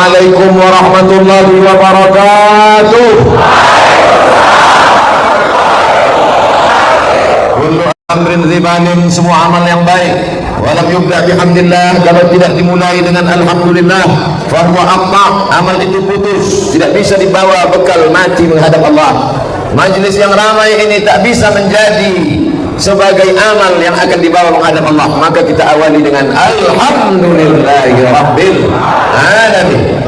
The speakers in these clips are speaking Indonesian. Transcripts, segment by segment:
Assalamualaikum warahmatullahi wabarakatuh. Kullu amrin zibanin, semua amal yang baik walam yubda bihamdillah, kalau tidak dimulai dengan alhamdulillah, fahuwa aqta', amal itu putus, tidak bisa dibawa bekal mati menghadap Allah. Majlis yang ramai ini tak bisa menjadi sebagai amal yang akan dibawa menghadap Allah, maka kita awali dengan alhamdulillahi rabbil alamin.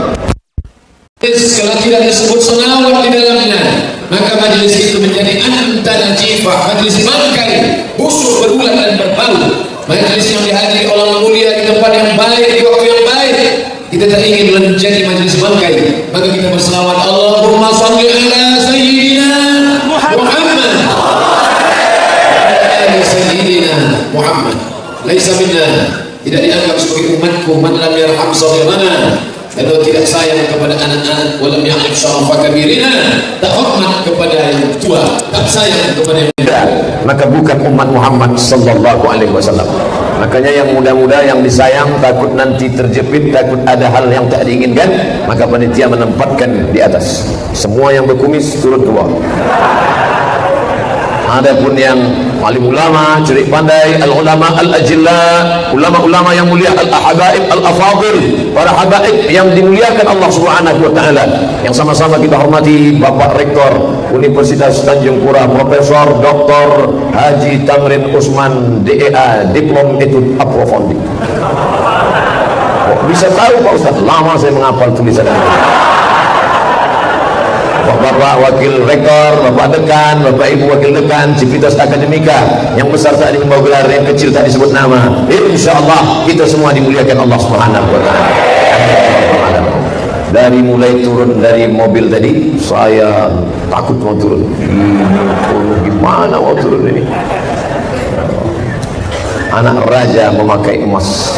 Kalau tidak disebut selawat di dalamnya, maka majlis itu menjadi antara jifah, majlis bangkai, busuk, berulat dan berbau. Majlis yang dihadiri orang mulia di tempat yang baik, di waktu yang baik, kita tak ingin menjadi majlis bangkai, maka kita berselawat, Allahumma salli ala sayyidina Muhammad ala sayyidina Muhammad. Laisa minna, tidak dianggap sebagai umatku man lam yarham saghirana, kalau tidak sayang kepada anak-anak, walam ya'rif syarafa kabirina, tak hormat kepada yang tua, tak sayang kepada yang muda, maka bukan umat Muhammad sallallahu alaihi wasallam. Makanya yang muda-muda yang disayang takut nanti terjepit, takut ada hal yang tak diinginkan, maka panitia menempatkan di atas. Semua yang berkumis turun ke bawah. Adapun yang paling ulama, cerik pandai, al-ulama al-ajilla, ulama-ulama yang mulia, al-habaib al-afadil, para habaib yang dimuliakan Allah Subhanahu wa taala, yang sama-sama kita hormati Bapak Rektor Universitas Tanjung Pura, Profesor Dr. Haji Tamrin Usman DEA, Diplom Etude Approfondi. Kok bisa tahu Pak Ustaz? Lama saya menghafal tulisan itu. Bapak Wakil Rektor, Bapak Dekan, Bapak Ibu Wakil Dekan, Civitas Akademika, yang besar tak membawa gelar, yang kecil tak disebut nama. Insyaallah kita semua dimuliakan Allah Subhanahu wa taala. Dari mulai turun dari mobil tadi, saya takut mau turun. Gimana mau turun ini? Anak raja memakai emas.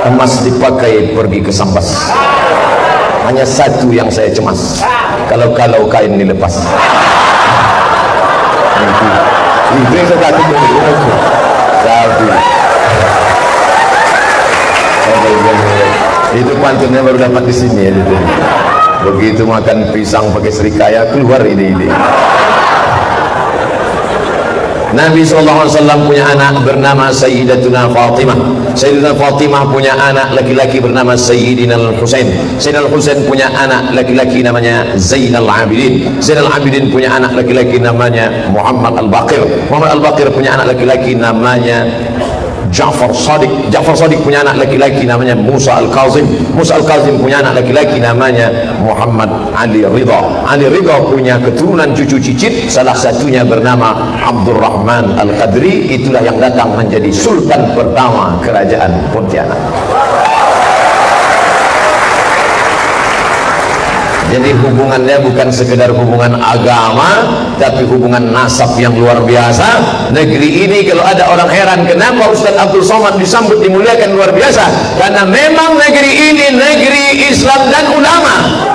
Emas dipakai pergi ke Sambas. Hanya satu yang saya cemas, kalau kain ini lepas. Itu yang saya takut. Itu pantunnya baru dapat di sini ya. Begitu makan pisang pakai serikaya, keluar ide-ide. Nabi SAW punya anak bernama Sayyidatuna Fatimah. Sayyidatuna Fatimah punya anak laki-laki bernama Sayyidina Al-Husain. Sayyidina Al-Husain punya anak laki-laki namanya Zainal Abidin. Zainal Abidin punya anak laki-laki namanya Muhammad Al-Baqir. Muhammad Al-Baqir punya anak laki-laki namanya Ja'far Sadiq. Ja'far Sadiq punya anak laki-laki namanya Musa Al-Kazim. Musa Al-Kazim punya anak laki-laki namanya Muhammad Ali Ridha. Ali Ridha punya keturunan cucu cicit, salah satunya bernama Abdurrahman Al-Qadri. Itulah yang datang menjadi sultan pertama kerajaan Pontianak. Jadi hubungannya bukan sekedar hubungan agama, tapi hubungan nasab yang luar biasa. Negeri ini kalau ada orang heran kenapa Ustaz Abdul Somad disambut dimuliakan luar biasa, karena memang negeri ini negeri Islam dan ulama.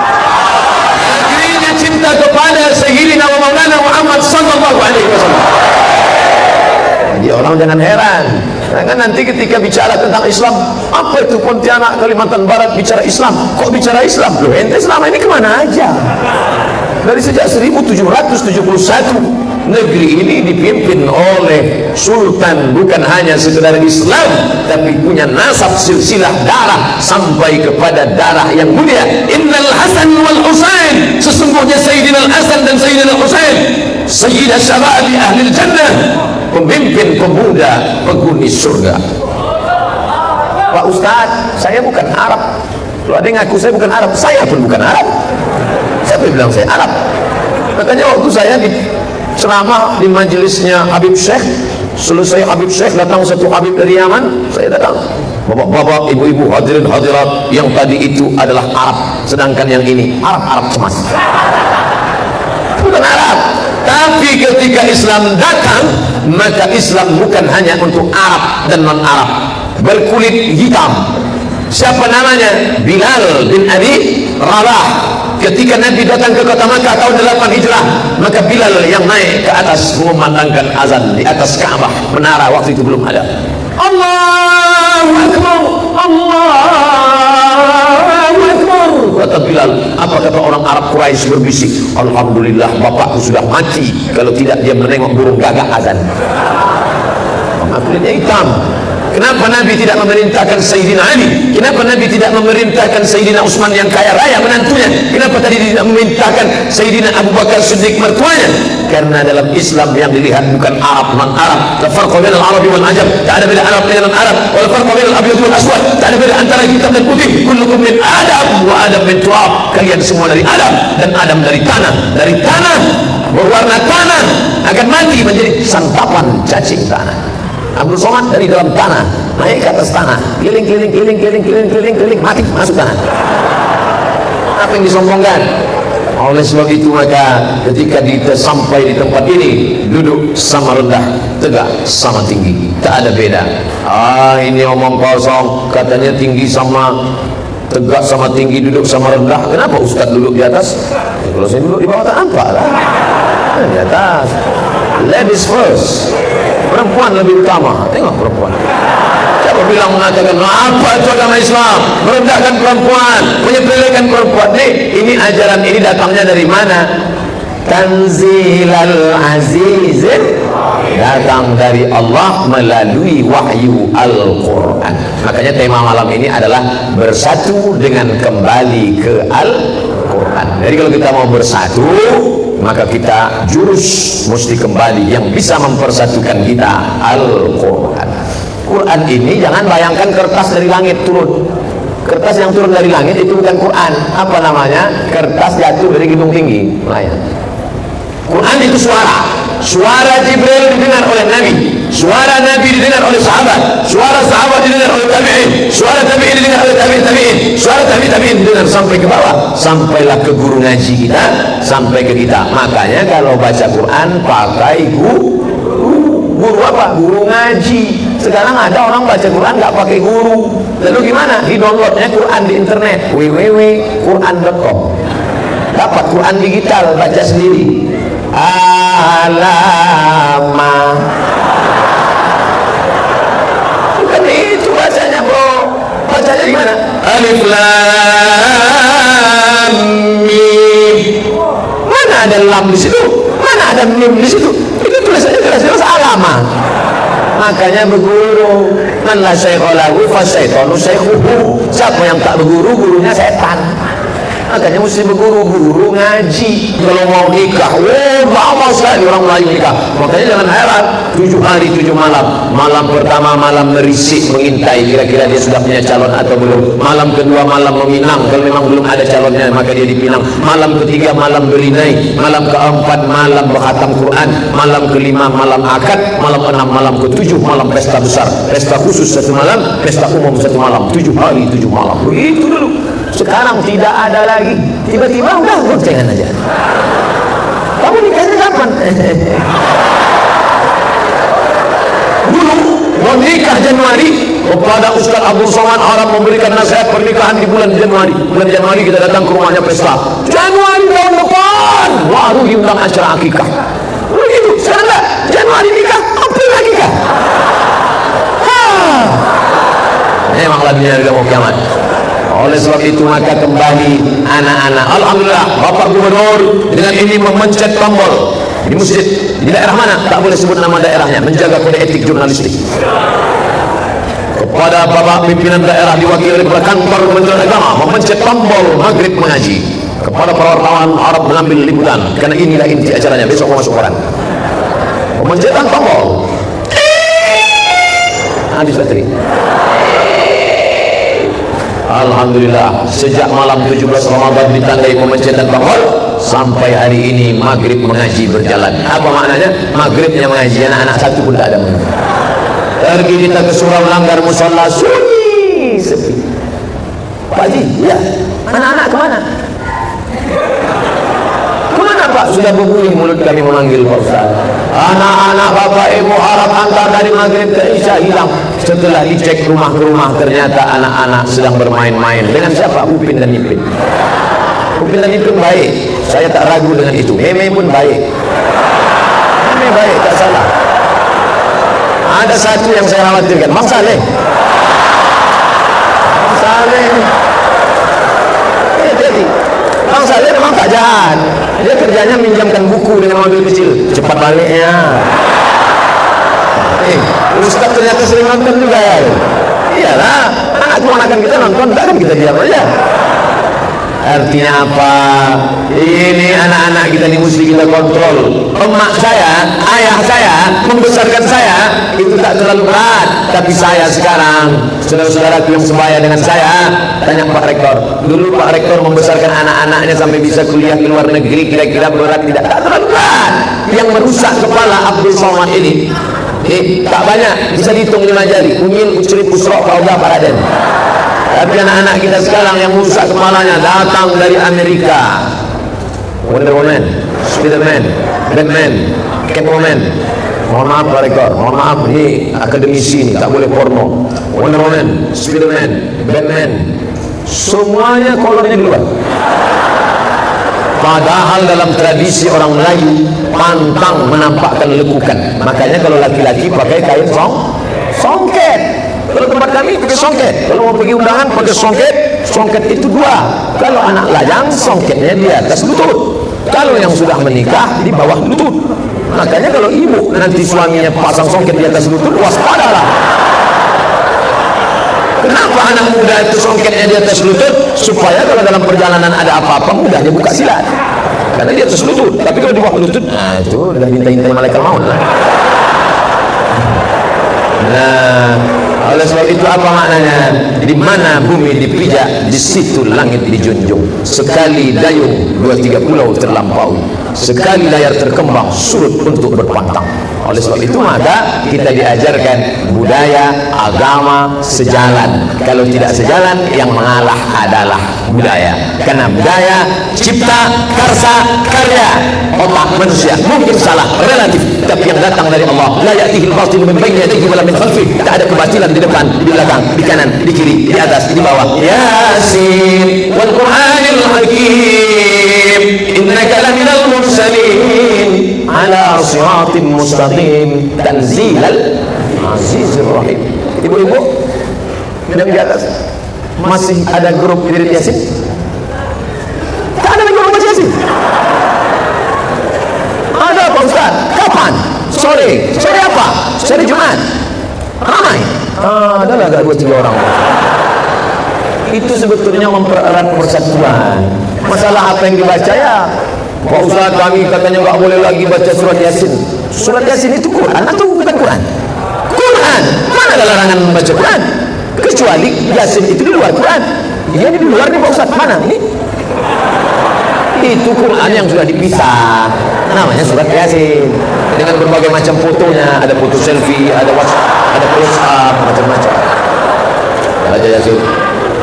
Negerinya cinta kepada Sayyidina wa Maulana Muhammad sallallahu alaihi wasallam. Jadi orang jangan heran. Kan nanti ketika bicara tentang Islam, apa itu Pontianak, Kalimantan Barat bicara Islam? Kok bicara Islam? Loh, ente selama ini kemana aja? Dari sejak 1771 negeri ini dipimpin oleh sultan, bukan hanya sekedar Islam, tapi punya nasab silsilah darah sampai kepada darah yang mulia. Innal Hasan wal Husain, sesungguhnya Sayyidina Al-Hasan dan Sayyidina Al-Husain Sayyidah Syababi Ahlil Jannah, pemimpin pemuda penghuni surga. Pak Ustadz, saya bukan Arab. Kalau ada yang ngaku saya bukan Arab, saya pun bukan Arab. Siapa yang bilang saya Arab? Makanya waktu saya di ceramah di majelisnya Habib Syekh, selesai Habib Syekh datang satu Habib dari Yaman, saya datang. Bapak-bapak, ibu-ibu, hadirin hadirat, yang tadi itu adalah Arab, sedangkan yang ini Arab-Arab cemas. Bukan Arab. Tapi ketika Islam datang, maka Islam bukan hanya untuk Arab dan non-Arab. Berkulit hitam. Siapa namanya? Bilal bin Abi Rabah. Ketika Nabi datang ke kota Makkah tahun 8 Hijrah, maka Bilal yang naik ke atas mengumandangkan azan di atas Ka'bah. Menara waktu itu belum ada. Allahu Akbar, Allahu kata Bilal, apa kata orang Arab Quraisy berbisik, alhamdulillah bapakku sudah mati, kalau tidak dia menengok burung gagak azan. Kulitnya hitam. Kenapa Nabi tidak memerintahkan Sayyidina Ali? Kenapa Nabi tidak memerintahkan Sayyidina Utsman yang kaya raya menantunya? Kenapa tadi tidak memerintahkan Sayyidina Abu Bakar Siddiq mertuanya? Karena dalam Islam yang dilihat bukan Arab non Arab. La farqa bainal arabi wal ajam. Tak ada beda Arab dengan Arab. Wal farqa bainal abyad wal aswad. Tak ada beda antara hitam dan putih. Kullukum min Adam wa Adam min turab. Kalian semua dari Adam dan Adam dari tanah. Dari tanah berwarna tanah akan mati menjadi santapan cacing tanah. Abdul Somad dari dalam tanah naik ke atas tanah, keliling, mati masuk tanah. Apa yang disombongkan? Oleh sebab itu maka ketika kita sampai di tempat ini, duduk sama rendah, tegak sama tinggi, tak ada beda. Ini omong kosong, katanya tinggi sama tegak sama tinggi, duduk sama rendah. Kenapa Ustaz duduk di atas? Kalau saya duduk di bawah tak nampak lah. Di atas. Ladies first. Perempuan lebih utama. Tengok perempuan. Siapa bilang mengatakan apa itu agama Islam? Merendahkan perempuan, menyepelekan perempuan. Ini ajaran ini datangnya dari mana? Tanzilal Azizin, datang dari Allah melalui wahyu Al-Quran. Makanya tema malam ini adalah bersatu dengan kembali ke Al-Quran. Jadi kalau kita mau bersatu, maka kita jurus mesti kembali yang bisa mempersatukan kita, Al-Quran. Quran ini jangan bayangkan kertas dari langit turun. Kertas yang turun dari langit itu bukan Quran. Apa namanya? Kertas jatuh dari gedung tinggi. Quran itu suara Jibril didengar oleh Nabi, suara Nabi didengar oleh sahabat, suara sahabat didengar oleh tabi'in, suara tabi'in didengar oleh tabi'in, suara tabi'in didengar sampai ke bawah, sampailah ke guru ngaji kita, sampai ke kita. Makanya kalau baca Quran pakai guru apa? Guru ngaji. Sekarang ada orang baca Quran nggak pakai guru. Lalu gimana? Di downloadnya Quran di internet, www.quran.com. Dapat Quran digital, baca sendiri. Alama. Bukan itu bacanya, bro. Bacanya gimana? Alif lam mim. Mana ada lam di situ? Mana ada mim di situ? Itu tulisannya jelas-jelas alama. Makanya berguru. Man la syaikha lahu fa syaitanu syaikhuhu. Siapa yang tak berguru, gurunya setan. Makanya mesti berguru ngaji. Kalau mau nikah, lama sekali orang Melayu nikah. Makanya jangan heran, 7 hari 7 malam. Malam pertama malam merisik mengintai kira-kira dia sudah punya calon atau belum. Malam kedua malam meminang, kalau memang belum ada calonnya maka dia dipinang. Malam ketiga malam berinai. Malam keempat malam berkhatam Quran. Malam kelima malam akad. Malam keenam malam ketujuh malam pesta besar. Pesta khusus 1 malam, pesta umum 1 malam. 7 hari 7 malam. Begitu dulu. Sekarang tidak ada lagi. Tiba-tiba udah goncengan aja. Kamu nikahnya kapan? Dulu mau nikah Januari, kepada Ustaz Abdul Somad Arab memberikan nasihat pernikahan di bulan Januari. Bulan Januari kita datang ke rumahnya pesta. Januari tahun depan baru diundang acara akikah. Begitu. Sekarang enggak. Januari nikah, April akikah. Memanglah dunia sudah mau kiamat. Oleh sebab itu maka kembali anak-anak, alhamdulillah Bapak Gubernur dengan ini memencet tombol di masjid di daerah mana tak boleh sebut nama daerahnya, menjaga kode etik jurnalistik. Kepada Bapak pimpinan daerah diwakili oleh kantor Kementerian Agama memencet tombol maghrib mengaji. Kepada para wartawan Arab mengambil liputan, karena inilah inti acaranya, besok mau masuk koran. Pemencetan tombol habis bateri. Alhamdulillah sejak malam 17 Ramadan ditandai pemencetan tombol sampai hari ini maghrib mengaji berjalan. Apa maknanya? Maghribnya mengaji, anak-anak satu pun tak ada. Pergi kita ke surau langgar musola, sunyi sepi. Pak Haji, ya, anak-anak kemana? Kemana Pak? Sudah berbunyi mulut kami memanggil Pak Ustaz. Anak-anak Bapak Ibu harap antar dari maghrib ke isya hilang. Setelah dicek rumah ke rumah, ternyata anak-anak sedang bermain-main. Dengan siapa? Upin dan Ipin. Upin dan Ipin baik, saya tak ragu dengan itu. Meme pun baik. Meme baik, tak salah. Ada satu yang saya khawatirkan, Mang Saleh. Mang Saleh. Jadi kerjanya minjamkan buku dengan mobil kecil, cepat baliknya. Ustaz ternyata sering nonton juga ya. Iyalah, anak-anak kita nonton, enggak kan kita diam aja. Artinya apa? Ini anak-anak kita ini mesti kita kontrol. Emak saya, ayah saya membesarkan saya itu tak terlalu berat. Tapi saya sekarang, saudara-saudaraku yang sebaya dengan saya, tanya Pak Rektor. Dulu Pak Rektor membesarkan anak-anaknya sampai bisa kuliah ke luar negeri, kira-kira berat tidak? Tak terlalu berat. Yang merusak kepala Abdul Somad ini tak banyak, bisa dihitung 5 jari. Unyil, Ucrip, Usrok, Kaudah, Pak Raden. Tapi anak-anak kita sekarang yang merusak kepalanya datang dari Amerika. Wonder Woman, Spiderman, Batman, Catwoman. Mohon maaf Pak Rektor, mohon maaf, ini akademisi ini tak boleh porno. Wonder Woman, Spiderman, Batman, semuanya kolornya di luar. Padahal dalam tradisi orang Melayu pantang menampakkan lekukan. Makanya kalau laki-laki pakai kain songket. Kalau tempat kami pakai songket. Kalau mau pergi undangan pakai songket. Songket itu 2. Kalau anak lajang songketnya di atas lutut. Kalau yang sudah menikah di bawah lutut. Makanya kalau ibu nanti suaminya pasang songket di atas lutut, waspadalah. Kenapa anak muda itu songketnya di atas lutut? Supaya kalau dalam perjalanan ada apa-apa mudah dia buka silat. Karena di atas lutut. Tapi kalau di bawah lutut, nah itu udah minta-minta malaikat maut lah. Nah, oleh sebab itu apa maknanya? Di mana bumi dipijak, di situ langit dijunjung. Sekali dayung 2-3 pulau terlampaui. Sekali layar terkembang surut untuk berpantang. Oleh sebab itu maka kita diajarkan budaya, agama sejalan. Kalau tidak sejalan, yang mengalah adalah budaya. Karena budaya cipta, karsa, karya. Otak manusia mungkin salah, relatif, tapi yang datang dari Allah. La ya'tihil batil min baini yadayhi wala min khalfihi. Tak ada kebatilan di depan, di belakang, di kanan, di kiri, di atas, di bawah. Yasin wal Qur'anil Hakim, innaka laminal mursalin ala siratim mustaqim tanzilal azizir rahim. Ibu-ibu yang di atas masih ada grup wirid Yasin? Tak ada lagi grup Yasin? Ada Pak Ustaz? Kapan? Sore apa? Sore Jumat? Ramai? Adalah agak 2-3 orang. Itu sebetulnya mempererat persatuan. Masalah apa yang dibaca ya? Pak Ustaz, kami katanya nggak boleh lagi baca surat Yasin. Surat Yasin itu Quran atau bukan Quran? Quran. Mana ada larangan membaca Quran? Kecuali Yasin itu di luar Quran. Iya di luar nih Pak Ustaz. Mana? Ini? Itu Quran yang sudah dipisah. Namanya surat Yasin. Dengan berbagai macam fotonya. Ada foto selfie, ada WhatsApp, ada close up, macam-macam. Baca Yasin.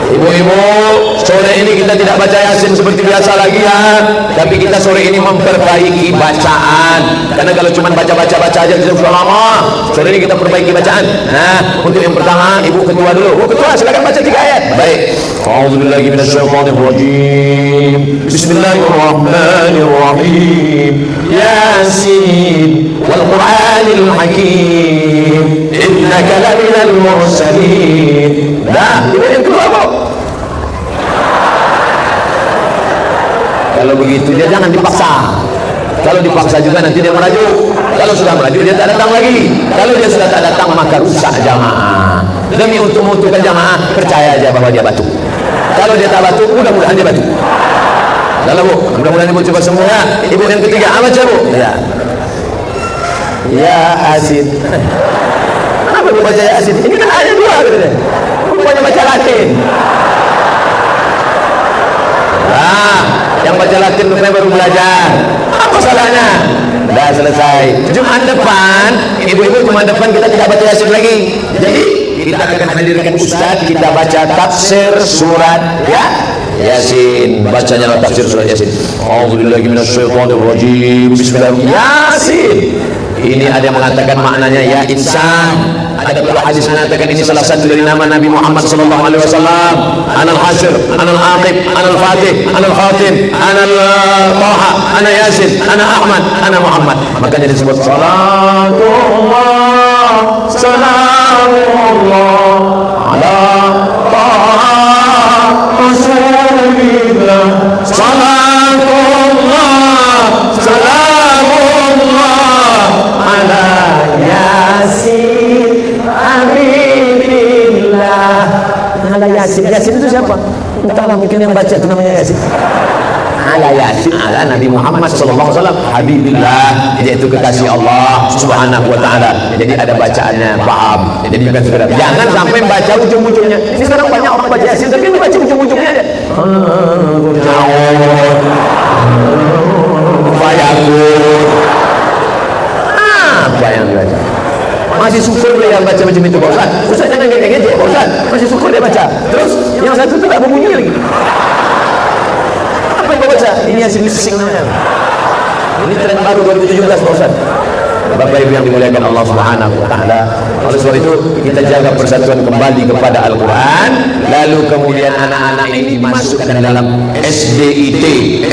Ibu-ibu, sore ini kita tidak baca Yasin seperti biasa lagi ya. Tapi kita sore ini memperbaiki bacaan. Karena kalau cuma baca-baca aja kita sudah lama. Sore ini kita perbaiki bacaan. Nah, untuk yang pertama, Ibu ketua dulu. Oh, ketua, silakan baca 3 ayat. Baik. A'udzubillahi minasyaitonirrajim. Bismillahirrahmanirrahim. Yasin wal Qur'anil Hakim. Innaka laminal mursalin. Nah, ini yang kedua, Bu. Kalau begitu dia jangan dipaksa. Kalau dipaksa juga nanti dia merajuk. Kalau sudah merajuk dia tak datang lagi. Kalau dia sudah tak datang maka rusak jamaah. Demi untuk menguntungkan jamaah, percaya aja bahwa dia batuk. Kalau dia tak batuk, mudah-mudahan dia batuk. Lalu Bu, mudah-mudahan Ibu coba semua ya. Ibu yang ketiga, apa baca Bu? Ya. Ya Asin. Kenapa Ibu baca Ya Asin? Ini kan ayat 2 katanya. Rupanya baca Latin. Nah, yang baca Latin rupanya baru belajar. Apa salahnya? Dah selesai. Jumat depan, ibu-ibu Jumat depan kita tidak baca Yasin lagi. Jadi kita akan hadirkan Ustaz, kita baca tafsir surat Yasin. Bacanya tafsir surat Yasin. A'udzubillahi minasyaitonirrajim. Bismillahirrahmanirrahim. Yasin. Ini ada yang mengatakan maknanya ya insan. Ada pula hadis mengatakan ini salah satu dari nama Nabi Muhammad sallallahu alaihi wasallam. Anal Hasyr, Anal Aqib, Anal Fatih, Anal Khatim, Anal Taha, Ana Yasin, Ana Ahmad, Ana Muhammad. Makanya disebut salatullah, salamullah ala Taha Rasulillah. Salatullah, Yasin. Yasin itu siapa? Entahlah, mungkin yang baca itu namanya Yasin. Ala Yasin ala Nabi Muhammad sallallahu alaihi wasallam habibillah, yaitu kekasih Allah subhanahu wa ta'ala. Jadi ada bacaannya, paham? Jadi bukan sekedar, jangan sampai baca ujung-ujungnya. Ini sekarang banyak orang baca Yasin tapi baca ujung-ujungnya aja. Apa yang dibaca? Masih syukur dia yang baca macam itu, Pak Ustaz. Ustaz jangan ngejek, Pak Ustaz. Masih syukur dia baca. Terus yang satu itu tak berbunyi lagi. Apa yang kau baca? Ini Yasin Sing namanya. Ini tren baru 2017, Pak Ustaz. Bapak Ibu yang dimuliakan Allah Subhanahu wa taala. Oleh sebab itu kita jaga persatuan kembali kepada Al-Qur'an, lalu kemudian anak-anak ini dimasukkan dalam SDIT,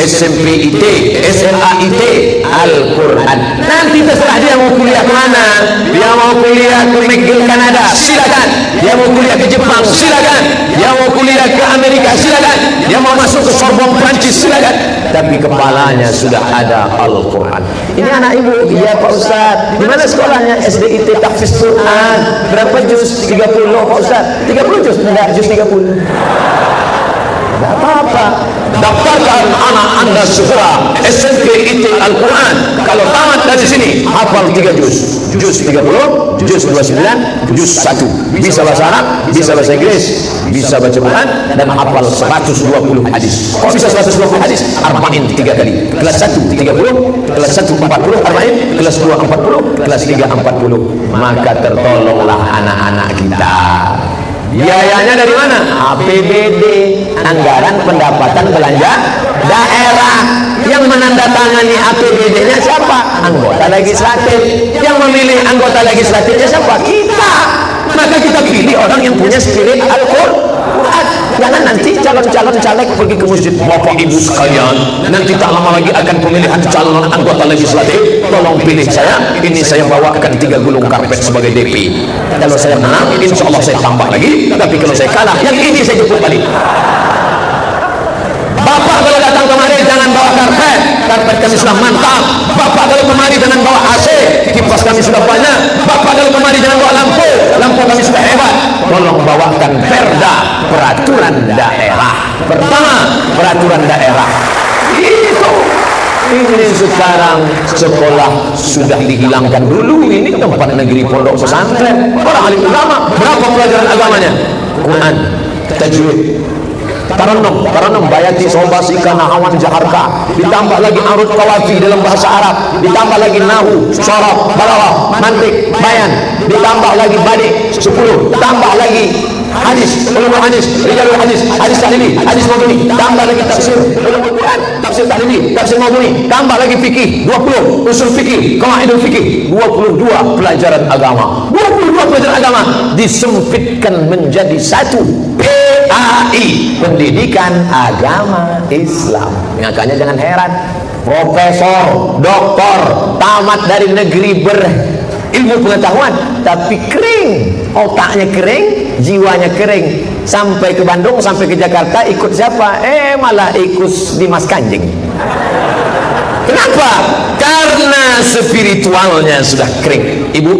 SMPIT, SMAIT Al-Qur'an. Nanti terserah dia mau kuliah ke mana. Dia mau kuliah ke McGill Kanada, silakan. Dia mau kuliah ke Jepang, silakan. Dia mau kuliah ke Amerika, silakan. Dia mau masuk ke Sorbonne Prancis, silakan. Tapi kepalanya sudah ada Al-Qur'an. Ini anak ibu, iya Pak Ustaz. Di mana sekolahnya? SDIT Tahfiz Quran. Berapa juz? 30 Pak Ustaz. 30 juz? Enggak, juz 30. Enggak apa-apa. Daftarkan anak Anda segera SMPIT Al-Quran. Kalau tamat dari sini, hafal 3 juz. Juz 30, juz 29, juz 1. Bisa bahasa Arab, bisa bahasa Inggris, bisa baca Quran, dan hafal 120 hadis. Kok bisa 120 hadis? Arba'in 3 kali. Kelas 1 30, kelas 1 40 arba'in, kelas 2 40, kelas 3 40. Maka tertolonglah anak-anak kita. Biayanya dari mana? APBD, anggaran pendapatan belanja daerah. Yang menandatangani APBD-nya siapa? Anggota legislatif. Yang memilih anggota legislatifnya siapa? Kita. Maka kita pilih orang yang punya spirit Al-Qur'an. Jangan nanti calon-calon caleg pergi ke masjid. Bapak Ibu sekalian, nanti tak lama lagi akan pemilihan calon anggota legislatif. Tolong pilih saya. Ini saya bawakan 3 gulung karpet sebagai DP. Kalau saya menang, insya Allah saya tambah lagi. Tapi kalau saya kalah, yang ini saya jemput balik. Bapak kalau datang kemari jangan bawa karpet. Karpet kami sudah mantap. Bapak kalau kemari jangan bawa AC. Kipas kami sudah banyak. Bapak kalau kemari jangan bawa lampu. Lampu kami sudah hebat. Tolong bawakan perda, peraturan daerah. Pertama, peraturan daerah. Itu. Ini sekarang sekolah sudah dihilangkan. Dulu ini tempat negeri pondok pesantren. Orang alim ulama. Berapa pelajaran agamanya? Quran, tajwid, Taranum, bayati, sobasika, nahawan, jaharka. Ditambah lagi arut kawafi dalam bahasa Arab. Ditambah lagi nahu, sorok, balawah, mantik, bayan. Ditambah lagi badik 10. Tambah lagi hadis, ulumul hadis, rijalul hadis, hadis tahlili, hadis maudhu'i. Tambah lagi tafsir, ulumul Quran, tafsir tahlili, tafsir maudhu'i. Tambah lagi fikih 20, usul fikih, qawaidul fikih 22 pelajaran agama. 22 pelajaran agama disempitkan menjadi satu. PAI, Pendidikan Agama Islam. Makanya jangan heran, profesor, doktor, tamat dari negeri berilmu pengetahuan, tapi kering, otaknya kering, jiwanya kering. Sampai ke Bandung, sampai ke Jakarta, ikut siapa? Malah ikut Dimas Kanjeng. Kenapa? Karena spiritualnya sudah kering. Ibu,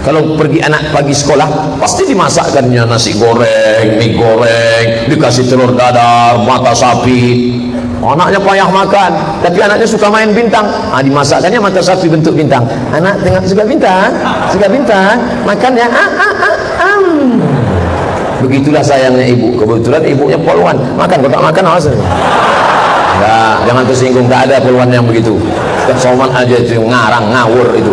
kalau pergi anak pagi sekolah, pasti dimasakkannya nasi goreng, mie goreng, dikasih telur dadar, mata sapi. Anaknya payah makan, tapi anaknya suka main bintang. Dimasakkannya mata sapi bentuk bintang. Anak tengok suka bintang, makannya Begitulah sayangnya ibu. Kebetulan ibunya poluan, makan kok tak makan awas. Enggak, jangan tersinggung, tak ada poluan yang begitu. Soman aja itu ngarang ngawur itu.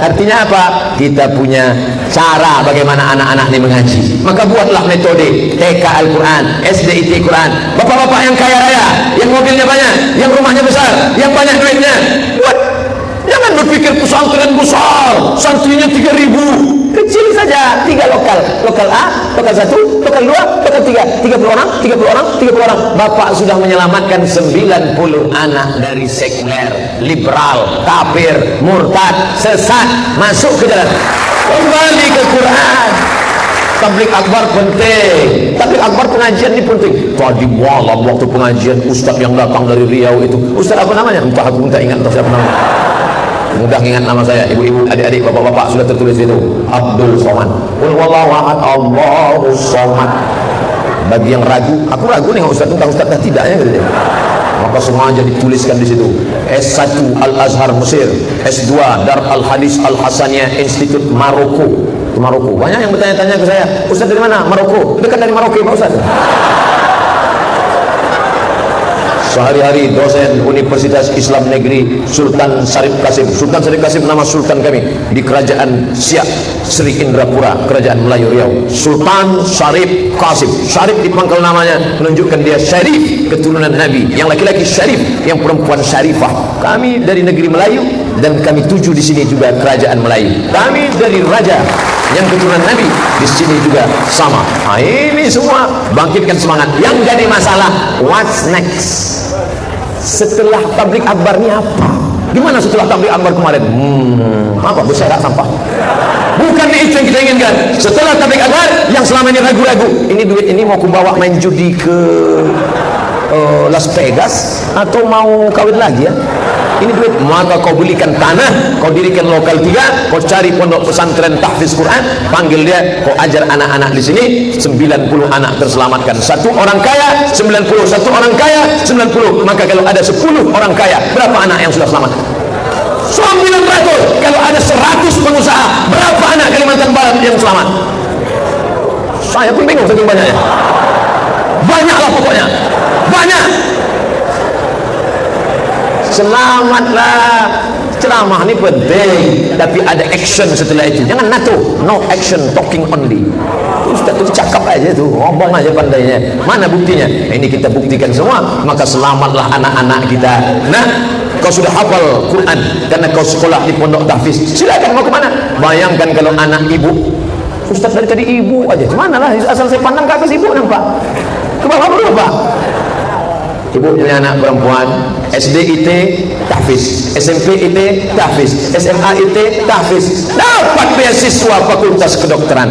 Artinya apa? Kita punya cara bagaimana anak-anak ini mengaji. Maka buatlah metode TK Al-Quran, SDIT Quran. Bapak-bapak yang kaya raya, yang mobilnya banyak, yang rumahnya besar, yang banyak duitnya, buat. Jangan berpikir pesantren besar, santrinya 3.000. Kecil saja, 3 lokal. Lokal A, lokal 1, lokal 2, lokal 3. 30 orang. Bapak sudah menyelamatkan 90 anak dari sekuler, liberal, kafir, murtad, sesat, masuk ke dalam. Kembali ke Quran. Tabligh akbar penting. Tabligh akbar pengajian ini penting. Tadi malam waktu pengajian, ustaz yang datang dari Riau itu, ustaz apa namanya? Entah, aku minta ingat entah siapa namanya. Mudah ingat nama saya, ibu-ibu, adik-adik, bapak-bapak sudah tertulis itu. Abdul Somad. Qul huwallahu ahad, Allahus Somad. Bagi yang ragu, aku ragu nih Ustaz tentang Ustaz dah tidaknya gitu deh. Maka sengaja dituliskan di situ S1 Al-Azhar Mesir, S2 Dar Al-Hadis Al-Hasaniyah Institut Maroko. Maroko. Banyak yang bertanya-tanya ke saya, Ustaz dari mana? Maroko. Dekat dari Maroko Pak Ustaz. Sehari-hari dosen Universitas Islam Negeri Sultan Syarif Qasim. Sultan Syarif Qasim nama sultan kami di kerajaan Siak Sri Indrapura, kerajaan Melayu Riau. Sultan Syarif Qasim. Syarif dipangkal namanya menunjukkan dia syarif, keturunan Nabi. Yang laki-laki syarif, yang perempuan syarifah. Kami dari negeri Melayu dan kami tuju di sini juga kerajaan Melayu. Kami dari raja yang keturunan Nabi di sini juga sama. Nah, ini semua bangkitkan semangat. Yang jadi masalah, what's next? Setelah tablik akbar ini apa? Gimana setelah tablik akbar kemarin? Apa? Berserak sampah. Bukan itu yang kita inginkan. Setelah tablik akbar, yang selama ini ragu-ragu, ini duit ini mau kubawa main judi ke Las Vegas atau mau kawin lagi ya? Ini duit, maka kau belikan tanah, kau dirikan lokal 3, kau cari pondok pesantren tahfiz Quran, panggil dia, kau ajar anak-anak di sini, 90 anak terselamatkan. 1 orang kaya, 90, 1 orang kaya, 90. Maka kalau ada 10 orang kaya, berapa anak yang sudah selamat? 900. Kalau ada 100 pengusaha, berapa anak Kalimantan Barat yang selamat? Saya pun bingung saking banyaknya. Banyaklah pokoknya, banyak. Selamatlah. Ceramah ini penting, tapi ada action setelah itu. Jangan NATO, no action, talking only. Ustaz itu cakap aja tuh, ngomong aja pandainya. Mana buktinya? Ini kita buktikan semua. Maka selamatlah anak-anak kita. Nah, kau sudah hafal Quran karena kau sekolah di pondok tahfiz. Silakan mau kemana? Bayangkan kalau anak ibu, Ustaz dari tadi ibu aja. Mana lah? Asal saya pandang ke atas ibu nampak. Ke bawah belum Pak? Ibu punya anak perempuan, SD IT tahfiz, SMP IT tahfiz, SMA IT tahfiz, dapat beasiswa fakultas kedokteran.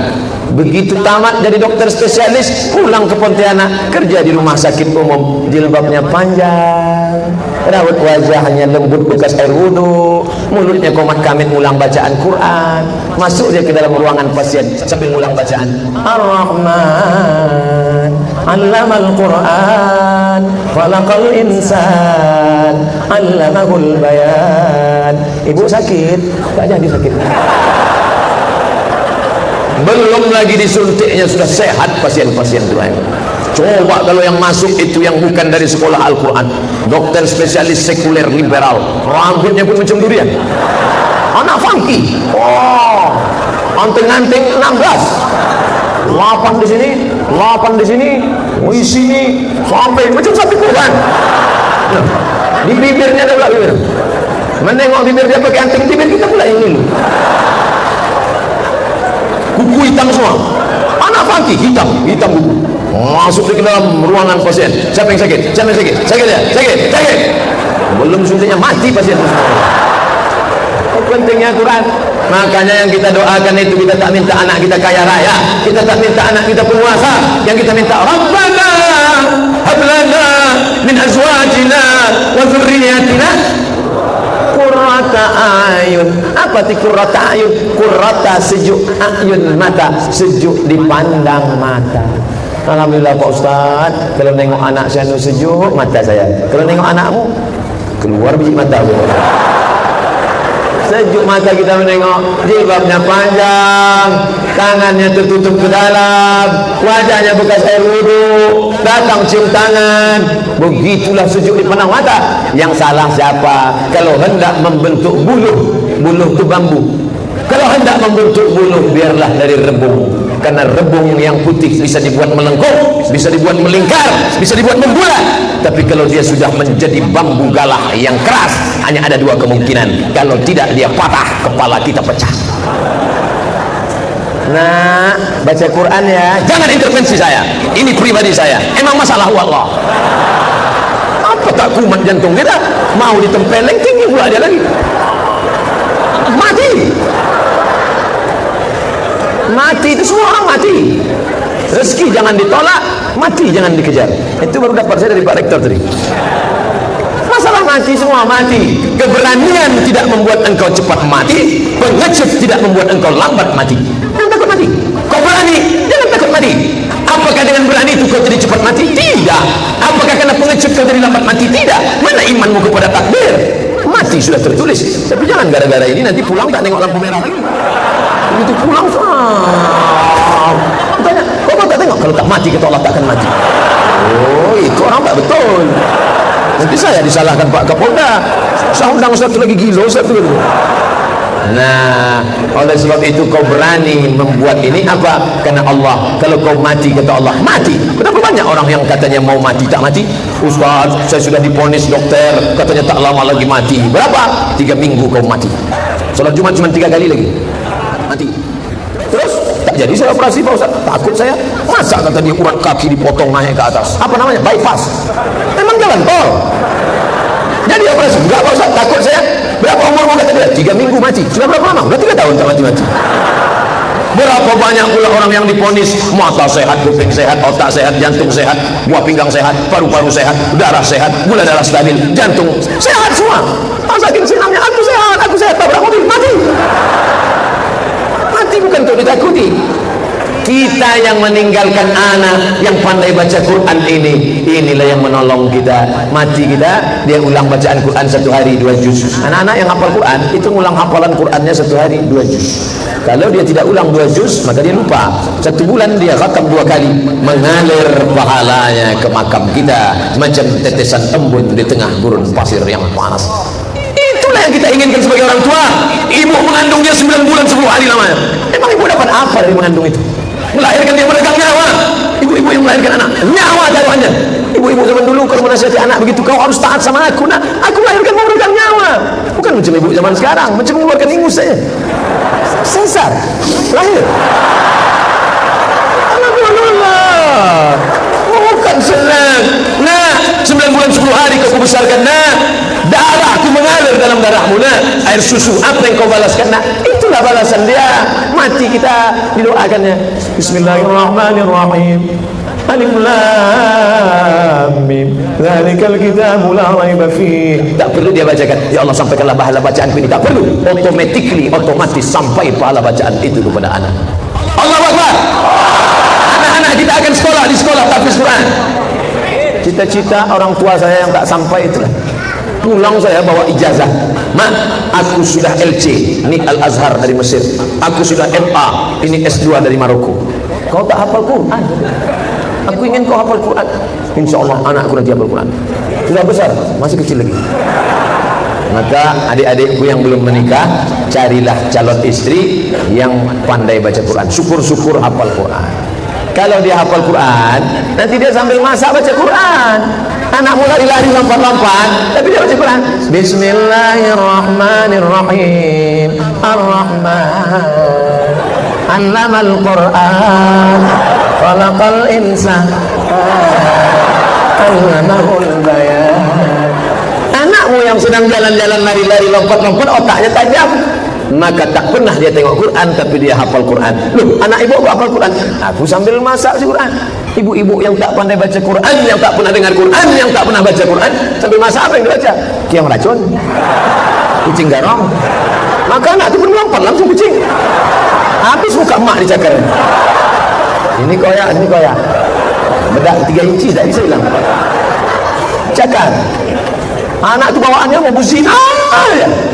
Begitu tamat jadi dokter spesialis, pulang ke Pontianak, kerja di rumah sakit umum, jilbabnya panjang, rawat wajahnya lembut bekas air wudu, mulutnya komat kamit ngulang bacaan Quran. Masuk dia ke dalam ruangan pasien sambil ngulang bacaan Ar-Rahman 'allamal Quran khalaqal insan 'allamahul bayan. Ibu sakit, tak jadi sakit. Belum lagi disuntiknya sudah sehat pasien-pasien itu. Coba kalau yang masuk itu yang bukan dari sekolah Al-Quran, dokter spesialis sekuler liberal, rambutnya pun macam durian, anak funky, anting-anting 16, 8 di sini, 8 di sini, di sini sampai macam sapi kurban. Nah, di bibirnya ada pula bibir. Menengok bibir dia pakai anting, bibir kita pula yang ini. Kuku hitam semua, anak funky hitam buku. Masuk ke dalam ruangan pasien. Siapa yang sakit? Siapa yang sakit? Sakit ya? Sakit. Belum suntiknya mati pasien. Pentingnya Quran. Makanya yang kita doakan itu, kita tak minta anak kita kaya raya, kita tak minta anak kita penguasa. Yang kita minta, Rabbana hab lana min azwajina wa dzurriyyatina qurrata ayun. Apa ti qurrata ayun? Qurrata sejuk ayun mata, sejuk dipandang mata. Alhamdulillah Pak Ustaz, kalau nengok anak saya sejuk mata saya. Kalau nengok anakmu, keluar biji mata aku. Sejuk mata kita menengok, jilbabnya panjang, tangannya tertutup ke dalam, wajahnya bekas air wudu, datang cium tangan. Begitulah sejuk dipandang mata. Yang salah siapa? Kalau hendak membentuk buluh itu bambu. Kalau hendak membentuk buluh, biarlah dari rebung. Karena rebung yang putih bisa dibuat melengkung, bisa dibuat melingkar, bisa dibuat membulat. Tapi kalau dia sudah menjadi bambu galah yang keras, hanya ada 2 kemungkinan. Kalau tidak dia patah, kepala kita pecah. Nah, baca Quran ya, jangan intervensi saya. Ini pribadi saya. Emang masalah Allah. Apa tak kumat jantung kita? Mau ditempeleng tinggi pula dia lagi. Mati itu semua orang mati. Rezeki jangan ditolak, mati jangan dikejar. Itu baru dapat saya dari Pak Rektor tadi. Masalah mati semua mati. Keberanian tidak membuat engkau cepat mati, pengecut tidak membuat engkau lambat mati. Jangan takut mati. Kau berani, jangan takut mati. Apakah Apakah dengan berani itu kau jadi cepat mati? Tidak. Apakah karena pengecut kau jadi lambat mati? Tidak. Mana imanmu kepada takdir? Mati sudah tertulis. Tapi jangan gara-gara ini nanti pulang tak tengok lampu merah lagi. Begitu pulang tanya, kau tak tengok kalau tak mati kata Allah tak akan mati. Oh, itu orang tak betul. Nanti saya disalahkan Pak Kapolda. Saya undang satu lagi gila satu lagi. Nah, oleh sebab itu kau berani membuat ini apa? Karena Allah. Kalau kau mati kata Allah mati. Berapa banyak orang yang katanya mau mati tak mati? Ustaz, saya sudah diponis dokter katanya tak lama lagi mati. Berapa? 3 minggu kau mati. Salat Jumat cuma 3 kali lagi mati. Terus tak jadi saya operasi Pak Ustaz. Takut saya. Masa kata dia urat kaki dipotong naik ke atas. Apa namanya? Bypass. Memang jalan tol. Jadi operasi. Enggak Pak Ustaz, takut saya. Berapa umur kata dia? 3 minggu mati. Sudah berapa lama? Sudah 3 tahun tak mati-mati. Berapa banyak pula orang yang diponis mata sehat, kuping sehat, otak sehat, jantung sehat, buah pinggang sehat, paru-paru sehat, darah sehat, gula darah stabil, jantung sehat semua. Saking senangnya aku sehat, tabrak mobil mati. Mati bukan untuk ditakuti. Kita yang meninggalkan anak yang pandai baca Quran inilah yang menolong kita. Mati kita, dia ulang bacaan Quran 1 hari 2 juz. Anak-anak yang hafal Quran itu ngulang hafalan Qurannya 1 hari 2 juz. Kalau dia tidak ulang 2 juz, maka dia lupa. 1 bulan dia khatam 2 kali, mengalir pahalanya ke makam kita macam tetesan embun di tengah gurun pasir yang panas. Itulah yang kita inginkan sebagai orang tua. Ibu mengandungnya 9 bulan 10 hari lamanya. Emang ibu dapat apa dari mengandung itu? Melahirkan dia meregang nyawa. Ibu-ibu yang melahirkan anak, nyawa taruhannya. Ibu-ibu zaman dulu kalau menasihati anak begitu, kau harus taat sama aku. Nah, aku melahirkan meregang nyawa. Bukan macam ibu zaman sekarang, macam mengeluarkan ingus saja. Sesar, lahir. Alhamdulillah. Bukan senang. Nah, 9 bulan 10 hari kau besarkan. Nah, darahku mengalir dalam darahmu. Nah, air susu apa yang kau balaskan? Nah, itulah balasan dia. Mati kita didoakannya. Bismillahirrahmanirrahim. Alif Lam Mim. Dzalikal kitabu la raiba fihi. Tak perlu dia bacakan. Ya Allah, sampaikanlah pahala bacaanku ini. Tak perlu. Otomatis sampai pahala bacaan itu kepada anak. Allahu Akbar. Anak-anak kita akan sekolah di sekolah tahfiz Quran. Cita-cita orang tua saya yang tak sampai itulah. Pulang saya bawa ijazah, Mak, aku sudah LC, ini Al-Azhar dari Mesir. Aku sudah MA, ini S2 dari Maroko. Kau tak hafal Quran? Aku ingin kau hafal Quran. Insya Allah anakku nanti hafal Quran. Sudah besar, masih kecil lagi. Maka adik-adikku yang belum menikah, carilah calon istri yang pandai baca Quran. Syukur-syukur hafal Quran. Kalau dia hafal Quran, nanti dia sambil masak baca Quran. Anakmu lari-lari lompat-lompat, tapi dia baca Quran. Bismillahirrahmanirrahim. Ar-Rahman 'allamal Quran, khalaqal insana, 'allamahul bayan. Anakmu yang sedang jalan-jalan lari-lari lompat-lompat, otaknya tajam, maka tak pernah dia tengok Quran, tapi dia hafal Quran. Loh, anak ibu aku hafal Quran, aku sambil masak si Quran. Ibu-ibu yang tak pandai baca Quran, yang tak pernah dengar Quran, yang tak pernah baca Quran, sambil masak apa yang dibaca? Kiam racun, kucing garong. Maka anak itu pun melompat langsung kucing. Habis muka mak dicakar. Ini koyak, ini koyak. Bedak 3 inci tak bisa hilang. Cakar. Anak itu bawaannya mau berzina.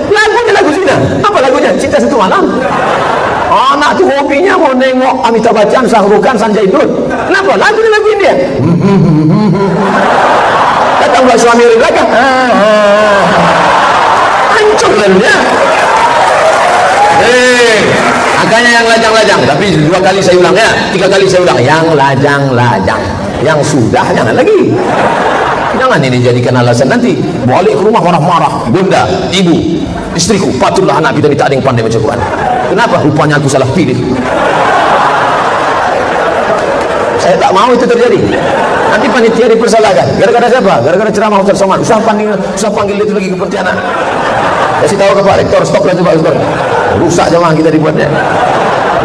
Lagunya lagu zina. Apa lagunya? Cinta Satu Malam. Anak itu hobinya mau nengok Amitabh Bachchan, Shah Rukh Khan, Sanjay Dutt. Kenapa? Lagunya lagu India. Datanglah suami dari belakang. Hancur lalunya. Makanya yang lajang-lajang. Tapi 2 kali saya ulang ya, 3 kali saya ulang. Yang lajang-lajang, yang sudah jangan lagi. Jangan ini jadikan alasan nanti balik ke rumah marah-marah. Bunda, ibu, istriku, patutlah anak kita tak ada yang pandai baca Quran. Kenapa? Rupanya aku salah pilih. Saya tak mau itu terjadi. Nanti panitia dipersalahkan. Gara-gara siapa? Gara-gara ceramah Ustaz Somad. Usah panggil dia itu lagi ke Pontianak. Kasih tahu ke Pak Rektor, stoplah itu Pak Rektor. Rusak jemaah kita dibuatnya.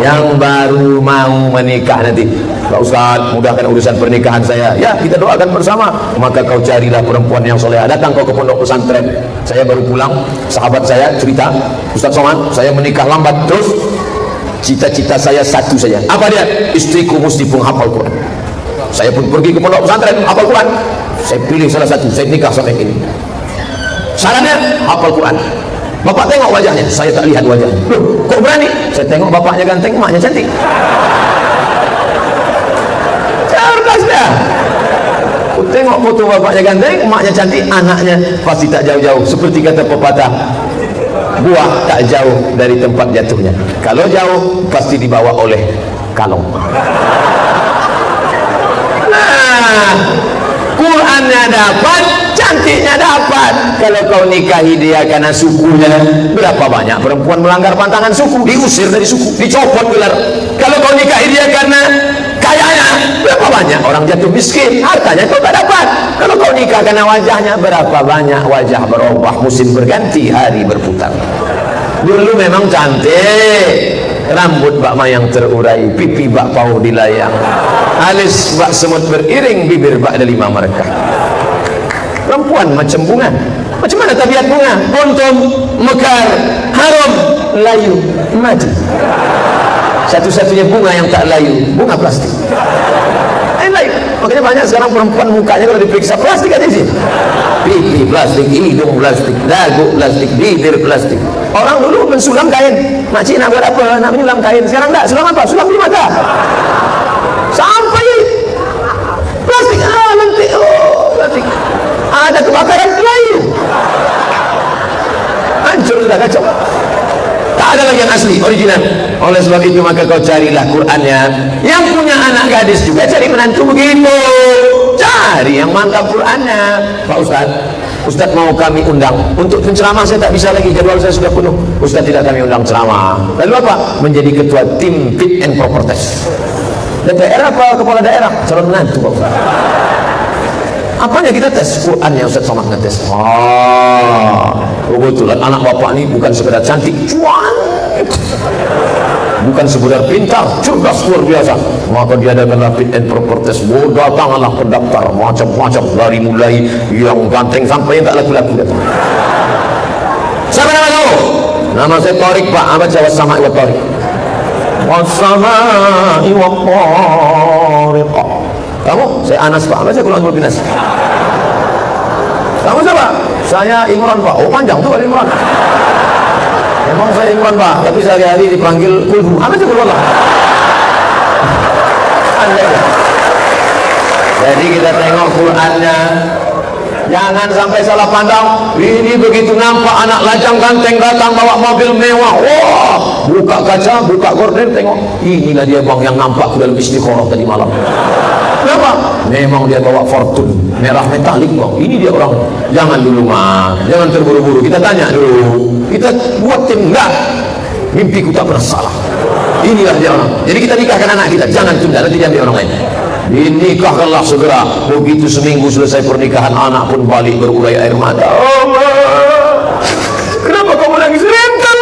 Yang baru mau menikah nanti, Pak Ustaz, mudahkan urusan pernikahan saya. Ya, kita doakan bersama. Maka kau carilah perempuan yang soleh. Datang kau ke pondok pesantren. Saya baru pulang, sahabat saya cerita, Ustaz Somad, saya menikah lambat. Terus cita-cita saya satu saja. Apa dia? Istriku mesti penghafal Quran. Saya pun pergi ke pondok pesantren hafal Quran. Saya pilih salah satu, saya nikah sama yang ini. Syaratnya hafal Quran. Bapak tengok wajahnya, saya tak lihat wajahnya. Loh, kok berani? Saya tengok bapaknya ganteng, emaknya cantik. Cerdas dah. Aku tengok foto bapaknya ganteng, emaknya cantik, anaknya pasti tak jauh-jauh. Seperti kata pepatah, buah tak jauh dari tempat jatuhnya. Kalau jauh pasti dibawa oleh kalong. Nah, Qurannya dapat, cantiknya dapat. Kalau kau nikahi dia karena sukunya, berapa banyak perempuan melanggar pantangan suku, diusir dari suku, dicopot gelar. Kalau kau nikahi dia karena kayanya, berapa banyak orang jatuh miskin, hartanya kau tak dapat. Kalau kau nikah karena wajahnya, berapa banyak wajah berubah, musim berganti, hari berputar. Dulu memang cantik, rambut bak mayang terurai, pipi bak pauh dilayang, alis bak semut beriring, bibir bak delima mereka. Perempuan macam bunga. Macam mana tabiat bunga? Untung, mekar, harum, layu, mati. Satu-satunya bunga yang tak layu, bunga plastik. Layu. Makanya banyak sekarang perempuan mukanya kalau diperiksa plastik aja sih. Pipi plastik, hidung plastik, dagu plastik, bibir plastik. Orang dulu mensulam kain. Makcik nak buat apa? Nak menyulam kain. Sekarang tak. Sulam apa? Sulam di mata. Sampai plastik. Nanti. Oh, plastik. Ada kebakaran layu. Hancur sudah, kacau. Tak ada lagi yang asli, original. Oleh sebab itu maka kau carilah Qurannya. Yang punya anak gadis juga cari menantu begitu. Cari yang mantap Qurannya. Pak Ustaz, Ustaz mau kami undang untuk penceramah, saya tak bisa lagi, jadwal saya sudah penuh. Ustaz tidak kami undang ceramah. Lalu apa? Menjadi ketua tim fit and proper test. DPR apa kepala daerah? Calon menantu Pak Ustaz. Apanya kita tes? Qurannya Ustaz Somad ngetes. Kebetulan anak bapak ini bukan sekedar cantik, cuan, bukan sekedar pintar, cerdas luar biasa. Maka diadakanlah fit and proper test. Datanglah pendaftar macam-macam, dari mulai yang ganteng sampai yang tak laku-laku datang. Siapa nama kamu? Nama saya Torik Pak. Apa jawab sama Iwat Torik? Wassama'i wa tariqah. Kamu? Saya Anas Pak. Apa saya Quran Binas? Kamu siapa? Saya Imran Pak. Oh panjang tuh Imran. Memang saya Imran Pak, tapi sehari-hari dipanggil Kulhu. Apa sih Kulhu? Jadi kita tengok Qurannya, jangan sampai salah pandang. Ini begitu nampak anak lajang ganteng datang bawa mobil mewah, wah, buka kaca, buka gorden, tengok, inilah dia bang yang nampak dalam istiqoroh tadi malam. Kenapa? Memang dia bawa Fortune merah metalik bang. Ini dia orang. Jangan dulu mah, jangan terburu-buru. Kita tanya dulu. Kita buat tim enggak. Mimpiku tak pernah salah. Inilah dia orang. Jadi kita nikahkan anak kita. Jangan tunda, nanti diambil orang lain. Dinikahkanlah segera. Begitu seminggu selesai pernikahan, anak pun balik berurai air mata. Allah, kenapa kamu nangis? Rentan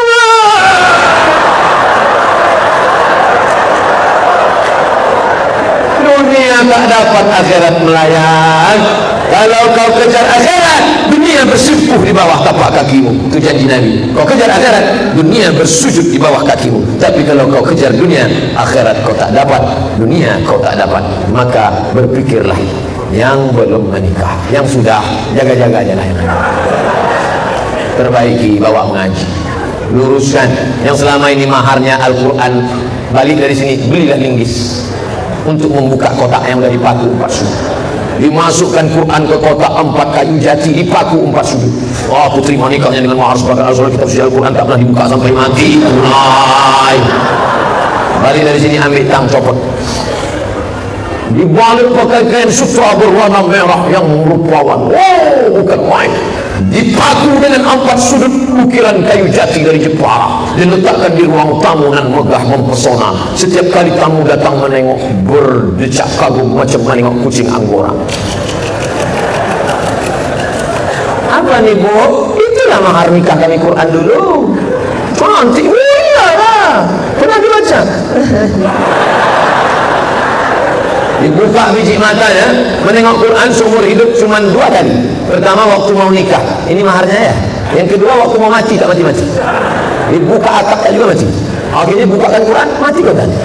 dunia tak dapat, akhirat melayan. Kalau kau kejar akhirat, dunia bersimpuh di bawah tapak kakimu. Itu janji Nabi. Kau kejar akhirat, dunia bersujud di bawah kakimu. Tapi kalau kau kejar dunia, akhirat kau tak dapat, dunia kau tak dapat. Maka berpikirlah, yang belum menikah, yang sudah, jaga-jaga aja lah yang ada. Perbaiki, bawa mengaji, luruskan. Yang selama ini maharnya Al-Quran, balik dari sini, belilah linggis untuk membuka kotak yang dari paku 4 sudut. Dimasukkan Quran ke kotak 4 kayu jati, dipaku 4 sudut. Wah, aku terima nikahnya dengan mahar sebagai al-surah kitab suci Al-Quran, tak pernah dibuka sampai mati. Tunai. Balik dari sini, ambil tang, copot. Dibalik pakai kain sutra berwarna merah yang merupakan, wow, bukan main. Dipaku dengan 4 sudut ukiran kayu jati dari Jepara, diletakkan di ruang tamu dan megah mempesona. Setiap kali tamu datang menengok, berdecak kagum macam menengok kucing Anggora. Apa nih Bu? Itulah mahar nikah kami Quran dulu. Cantik, iyalah. Pernah dibaca? Dibuka biji matanya, menengok Quran seumur hidup cuma 2 kali. Pertama waktu mau nikah, ini maharnya ya. Yang kedua waktu mau mati, tak mati-mati. Dibuka akad tak juga mati. Akhirnya bukakan Quran, mati kau tadi.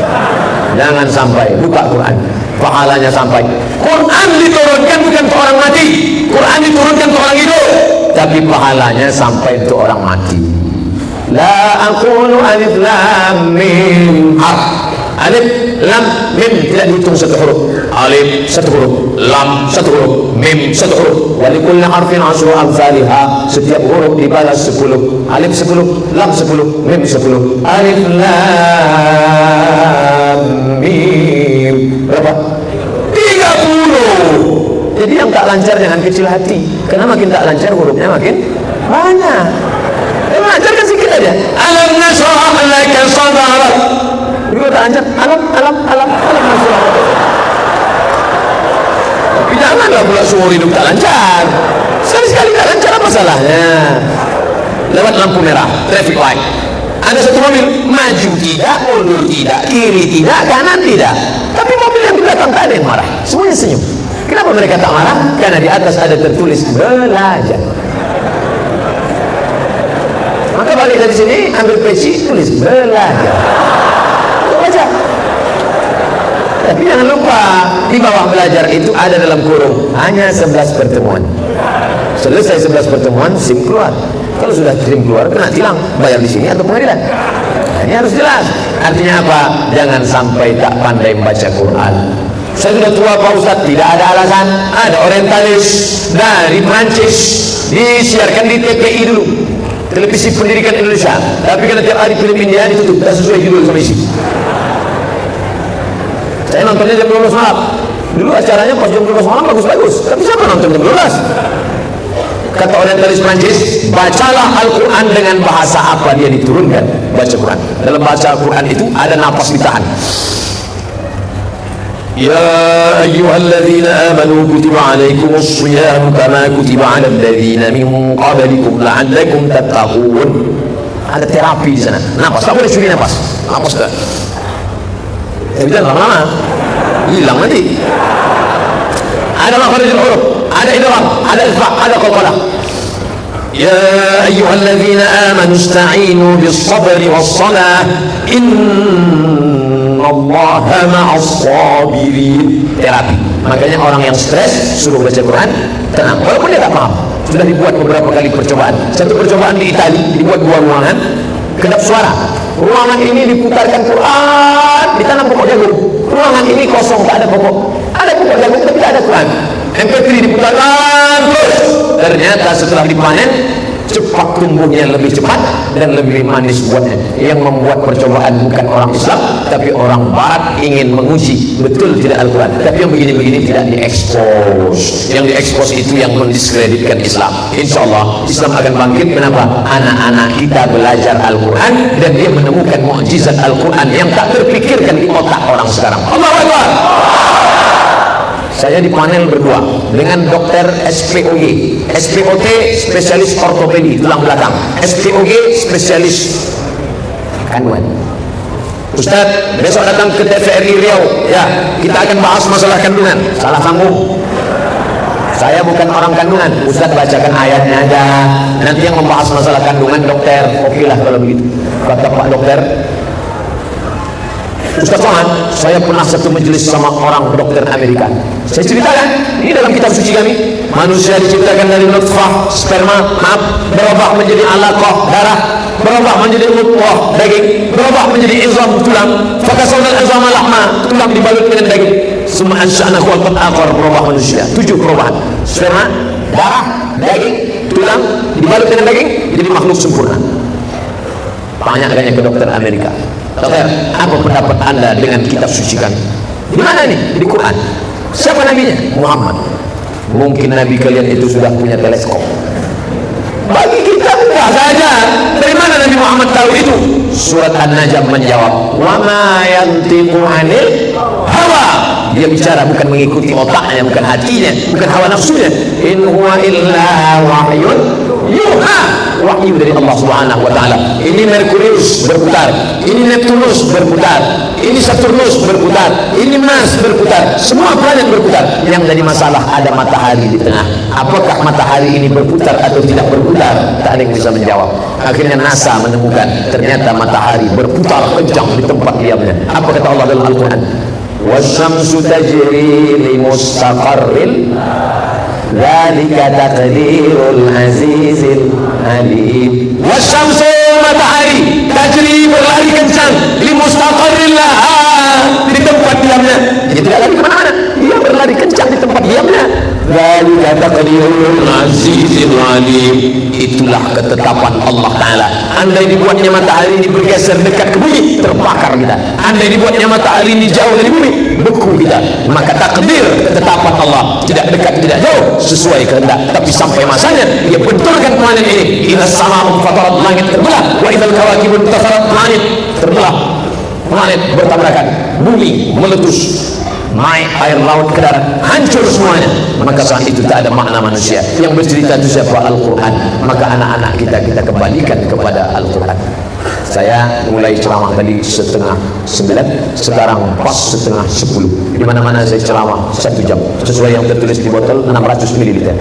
Jangan sampai buka Quran. pahalanya sampai. Quran diturunkan bukan untuk orang mati, Quran diturunkan untuk orang hidup, tapi pahalanya sampai untuk orang mati. La aqulu alif lam mim harf. Alif lam mim tidak dihitung satu huruf. Alif satu huruf, lam satu huruf, mim satu huruf. Wa likulli harfin 'ashru amsalha. Setiap huruf dibalas 10. Alif 10, lam 10, mim 10. Alif lam mim berapa? 30. Jadi yang tak lancar jangan kecil hati. Karena makin tak lancar hurufnya makin banyak. Lancarkan sedikit aja. Alam nashrah laka sadrak. Itu tak lancar. Alam nashrah. Tapi janganlah pula seumur hidup tak lancar. Sekali-sekali tak lancar apa salahnya? Lewat lampu merah, traffic light. Ada satu mobil maju tidak, mundur tidak, kiri tidak, kanan tidak. Tapi mobil yang di belakang tak ada yang marah. Semuanya senyum. Kenapa mereka tak marah? Karena di atas ada tertulis belajar. Maka balik dari sini, ambil peci, tulis belajar. Baca. Tapi jangan lupa, di bawah belajar itu ada dalam kurung hanya 11 pertemuan. Selesai 11 pertemuan, SIM keluar. Kalau sudah SIM keluar, kena tilang, bayar di sini atau pengadilan. Nah, ini harus jelas. Artinya apa? Jangan sampai tak pandai membaca Quran. Saya sudah tua Pak Ustaz, tidak ada alasan. Ada orientalis dari Prancis, disiarkan di TPI dulu, Televisi Pendidikan Indonesia. Tapi karena tiap hari film India ditutup, tidak sesuai judul sama isi. Saya nontonnya jam 12 malam. Dulu acaranya pas jam 12 malam bagus-bagus. Tapi siapa nonton jam 12? Kata orientalis Prancis, bacalah Al-Quran dengan bahasa apa dia diturunkan. Baca Quran. Dalam baca Al-Quran itu ada napas ditahan. Ya ayyuhalladzina amanu kutiba alaikumus shiyam kama kutiba alal ladzina min qablikum la'allakum tattaqun. Ada terapi di sana. Napas, tak boleh curi napas. Napas dah. Tapi jangan lama-lama hilang nanti. Ada makharijul huruf, ada idgham, ada ikhfa, ada qalqalah. Ya ayyuhalladzina amanu ista'inu bis-sabri was-salah innallaha ma'as sabirin. Terapi. Makanya orang yang stres suruh baca Quran tenang, walaupun dia tak paham. Sudah dibuat beberapa kali percobaan. Satu percobaan di Italia, dibuat 2 ruangan, kedap suara. Ruangan ini diputarkan Quran, ditanam pokok jagung. Ruangan ini kosong, tak ada pokok. Ada pokok jagung tapi tak ada Quran. MP3 diputarkan terus. Ternyata setelah dipanen, cepat tumbuhnya lebih cepat dan lebih manis buatnya. Yang membuat percobaan bukan orang Islam, tapi orang Barat ingin menguji betul tidak Al-Quran. Tapi yang begini-begini tidak diekspos. Yang diekspos itu yang mendiskreditkan Islam. Insya Allah Islam akan bangkit. Kenapa? Anak-anak kita belajar Al-Quran dan dia menemukan mukjizat Al-Quran yang tak terpikirkan di otak orang sekarang. Allahu Akbar. Saya di panel berdua dengan dokter SPOG, SPOT spesialis ortopedi tulang belakang, SPOG spesialis kandungan. Ustaz, besok datang ke TVRI Riau, ya, kita akan bahas masalah kandungan. Salah sambung. Saya bukan orang kandungan. Ustaz bacakan ayatnya aja. Nanti yang membahas masalah kandungan dokter. Oke lah kalau begitu. Kata Pak Dokter, Ustaz Somad, saya pernah satu majelis sama orang dokter Amerika. Saya ceritakan, ini dalam kitab suci kami. Manusia diciptakan dari nutfah, sperma, berubah menjadi alaqah, darah, berubah menjadi mudghah, daging, berubah menjadi izam, tulang. Fakasawna al-izama lahma, tulang dibalut dengan daging. Summa ansha'nahu khalqan akhar, berubah manusia. 7 perubahan. Sperma, darah, daging, tulang dibalut dengan daging, jadi makhluk sempurna. Tanyakannya ke dokter Amerika. Dokter, apa pendapat anda dengan kitab suci kami? Di mana nih? Di Quran. Siapa nabinya? Muhammad. Mungkin nabi kalian itu sudah punya teleskop. Bagi kita enggak saja. Dari mana Nabi Muhammad tahu itu? Surat An-Najm menjawab, wa ma yantiqu 'anil hawa. Dia bicara bukan mengikuti otaknya, bukan hatinya, bukan hawa nafsunya. In huwa illa wahyun yuha. Wahyu dari Allah Subhanahu wa taala. Ini Merkurius berputar, ini Neptunus berputar, ini Saturnus berputar, ini Mars berputar, semua planet berputar. Yang jadi masalah ada matahari di tengah. Apakah matahari ini berputar atau tidak berputar? Tak ada yang bisa menjawab. Akhirnya NASA menemukan ternyata matahari berputar kencang di tempat diamnya. Apa kata Allah dalam Al-Quran? wasyamsu tajri li mustaqarril dzalika taqdirul azizil alim. Wasyamsu, matahari, tajri, berlari kencang, li mustaqarril laha, di tempat diamnya. Jadi tidak lari kemana-mana, dia berlari kencang di tempat diamnya. Dzalika taqdirul azizil alim. Itulah ketetapan Allah Ta'ala. Andai dibuatnya matahari ini bergeser dekat ke bumi, terbakar kita. Andai dibuatnya matahari ini jauh dari bumi, beku kita. Maka takdir ketetapan Allah, tidak dekat tidak jauh, sesuai kehendak. Tapi sampai masanya dia benturkan planet ini. Idza sama'u fatarat, langit terbelah. Wa idzal kawakibu intasarat, langit terbelah, planet bertabrakan, bumi meletus, naik air laut ke darat, hancur semuanya. Maka saat itu tak ada makna manusia. Yang bercerita itu siapa? Al-Quran. Maka anak-anak kita kembalikan kepada Al-Quran. Saya mulai ceramah tadi 8:30, sekarang pas 9:30. Di mana-mana saya ceramah 1 jam, sesuai yang tertulis di botol 600 ml.